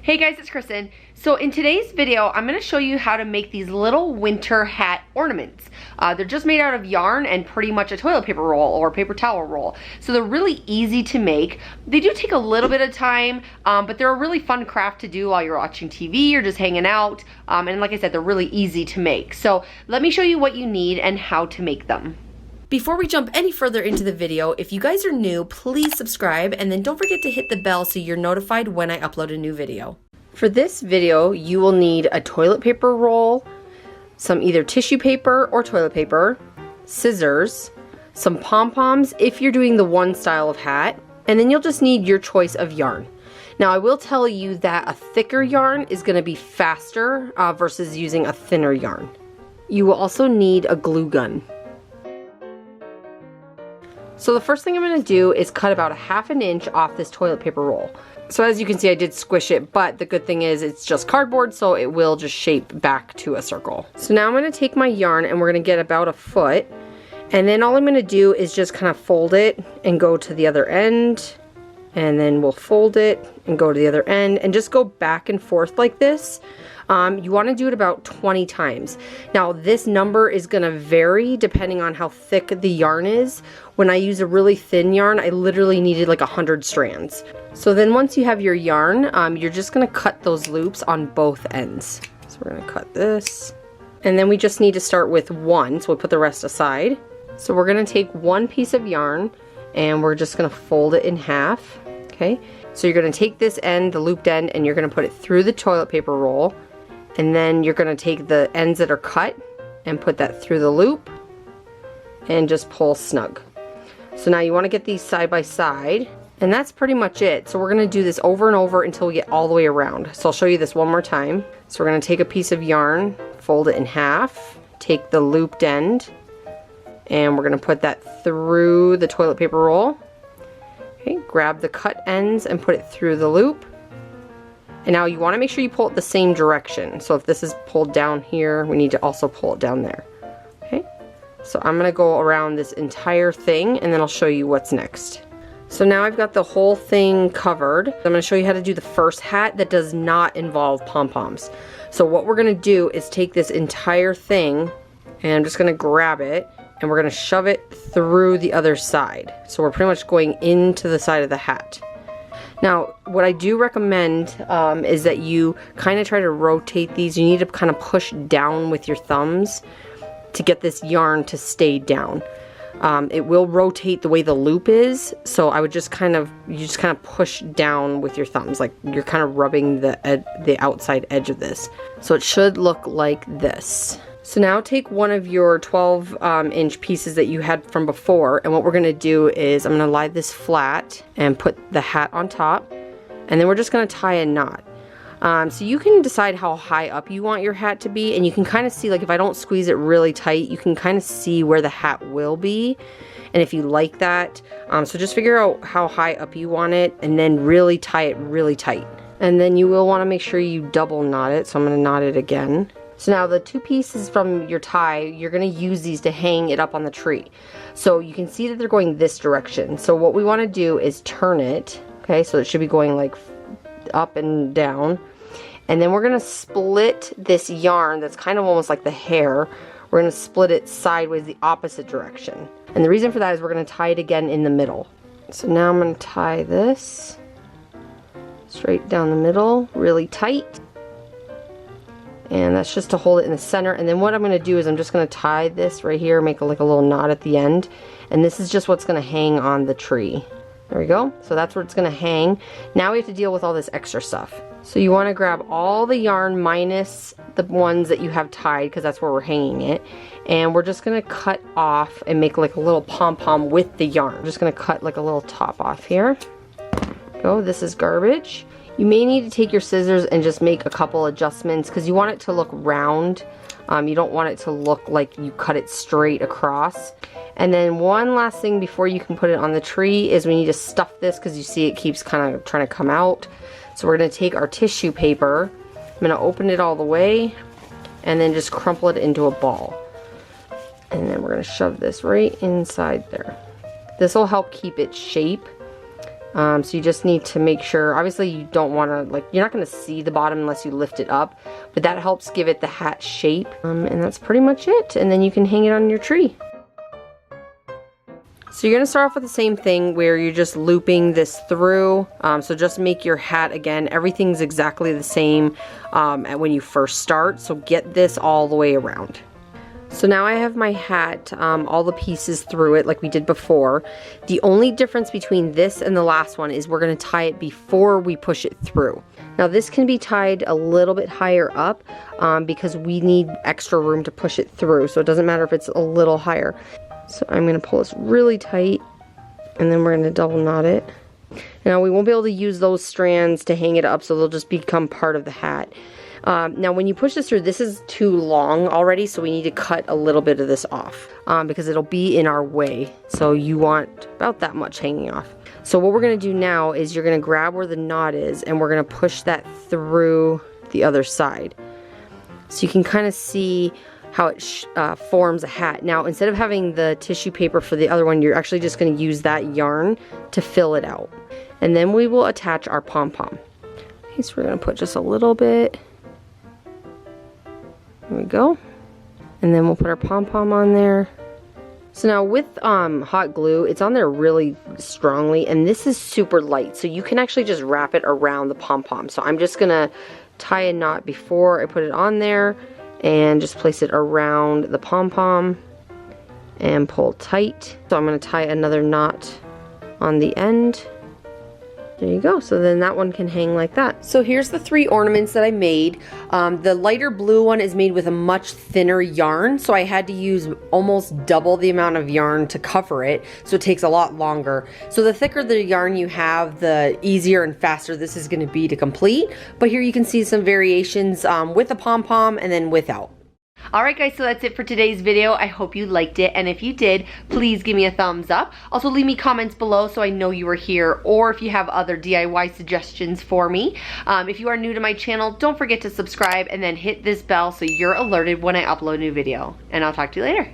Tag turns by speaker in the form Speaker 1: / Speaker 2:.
Speaker 1: Hey guys, it's Kristin. So in today's video, I'm going to show you how to make these little winter hat ornaments. They're just made out of yarn and pretty much a toilet paper roll or paper towel roll. So they're really easy to make. They do take a little bit of time, but they're a really fun craft to do while you're watching TV or just hanging out. And like I said, they're really easy to make. So let me show you what you need and how to make them. Before we jump any further into the video, if you guys are new, please subscribe and then don't forget to hit the bell so you're notified when I upload a new video. For this video, you will need a toilet paper roll, some either tissue paper or toilet paper, scissors, some pom-poms if you're doing the one style of hat, and then you'll just need your choice of yarn. Now I will tell you that a thicker yarn is going to be faster versus using a thinner yarn. You will also need a glue gun. So the first thing I'm going to do is cut about 1/2 inch off this toilet paper roll. So as you can see, I did squish it, but the good thing is it's just cardboard, so it will just shape back to a circle. So now I'm going to take my yarn and we're going to get about 1 foot. And then all I'm going to do is just kind of fold it and go to the other end. And then we'll fold it and go to the other end and just go back and forth like this. You want to do it about 20 times. Now this number is going to vary depending on how thick the yarn is. When I use a really thin yarn, I literally needed like 100 strands. So then once you have your yarn, you're just going to cut those loops on both ends. So we're going to cut this. And then we just need to start with 1, so we'll put the rest aside. So we're going to take 1 piece of yarn and we're just going to fold it in half. Okay, so you're going to take this end, the looped end, and you're going to put it through the toilet paper roll. And then you're going to take the ends that are cut and put that through the loop and just pull snug. So now you want to get these side by side, and that's pretty much it. So we're going to do this over and over until we get all the way around. So I'll show you this one more time. So we're going to take a piece of yarn, fold it in half, take the looped end, and we're going to put that through the toilet paper roll. Okay, grab the cut ends and put it through the loop. And now you want to make sure you pull it the same direction. So if this is pulled down here, we need to also pull it down there. Okay, so I'm going to go around this entire thing and then I'll show you what's next. So now I've got the whole thing covered. I'm going to show you how to do the first hat that does not involve pom-poms. So what we're going to do is take this entire thing and I'm just going to grab it and we're going to shove it through the other side. So we're pretty much going into the side of the hat. Now, what I do recommend is that you kind of try to rotate these. You need to kind of push down with your thumbs to get this yarn to stay down. It will rotate the way the loop is, so I would just kind of push down with your thumbs, like you're kind of rubbing the outside edge of this. So it should look like this. So now take one of your 12-inch pieces that you had from before, and what we're going to do is I'm going to lie this flat and put the hat on top, and then we're just going to tie a knot. So you can decide how high up you want your hat to be, and you can kind of see, like if I don't squeeze it really tight, you can kind of see where the hat will be, and if you like that. So just figure out how high up you want it, and then really tie it really tight. And then you will want to make sure you double knot it, so I'm going to knot it again. So now the 2 pieces from your tie, you're going to use these to hang it up on the tree. So you can see that they're going this direction. So what we want to do is turn it, okay, so it should be going like up and down. And then we're going to split this yarn that's kind of almost like the hair. We're going to split it sideways the opposite direction. And the reason for that is we're going to tie it again in the middle. So now I'm going to tie this straight down the middle, really tight. And that's just to hold it in the center. And then what I'm going to do is I'm just going to tie this right here, make like a little knot at the end. And this is just what's going to hang on the tree. There we go. So that's where it's going to hang. Now we have to deal with all this extra stuff. So you want to grab all the yarn minus the ones that you have tied, because that's where we're hanging it. And we're just going to cut off and make like a little pom-pom with the yarn. I'm just going to cut like a little top off here. Go. This is garbage. You may need to take your scissors and just make a couple adjustments because you want it to look round. You don't want it to look like you cut it straight across. And then one last thing before you can put it on the tree is we need to stuff this because you see it keeps kind of trying to come out. So we're going to take our tissue paper. I'm going to open it all the way and then just crumple it into a ball. And then we're going to shove this right inside there. This will help keep its shape. So you just need to make sure, obviously you don't want to, like, you're not going to see the bottom unless you lift it up, but that helps give it the hat shape. And that's pretty much it. And then you can hang it on your tree. So you're going to start off with the same thing where you're just looping this through. So just make your hat again. Everything's exactly the same when you first start. So get this all the way around. So now I have my hat, all the pieces through it like we did before. The only difference between this and the last one is we're going to tie it before we push it through. Now this can be tied a little bit higher up because we need extra room to push it through. So it doesn't matter if it's a little higher. So I'm going to pull this really tight and then we're going to double knot it. Now we won't be able to use those strands to hang it up, so they'll just become part of the hat. Now when you push this through, this is too long already, so we need to cut a little bit of this off because it'll be in our way. So you want about that much hanging off. So what we're going to do now is you're going to grab where the knot is and we're going to push that through the other side. So you can kind of see how it forms a hat. Now instead of having the tissue paper for the other one, you're actually just going to use that yarn to fill it out. And then we will attach our pom-pom. Okay, so we're going to put just a little bit. There we go. And then we'll put our pom-pom on there. So now with hot glue, it's on there really strongly, and this is super light, so you can actually just wrap it around the pom-pom. So I'm just gonna tie a knot before I put it on there and just place it around the pom-pom and pull tight. So I'm gonna tie another knot on the end. There you go. So then that one can hang like that. So here's the 3 ornaments that I made. The lighter blue one is made with a much thinner yarn, so I had to use almost double the amount of yarn to cover it, so it takes a lot longer. So the thicker the yarn you have, the easier and faster this is going to be to complete. But here you can see some variations with a pom-pom and then without. Alright guys, so that's it for today's video. I hope you liked it, and if you did, please give me a thumbs up. Also leave me comments below so I know you were here, or if you have other DIY suggestions for me. If you are new to my channel, don't forget to subscribe and then hit this bell so you're alerted when I upload a new video. And I'll talk to you later.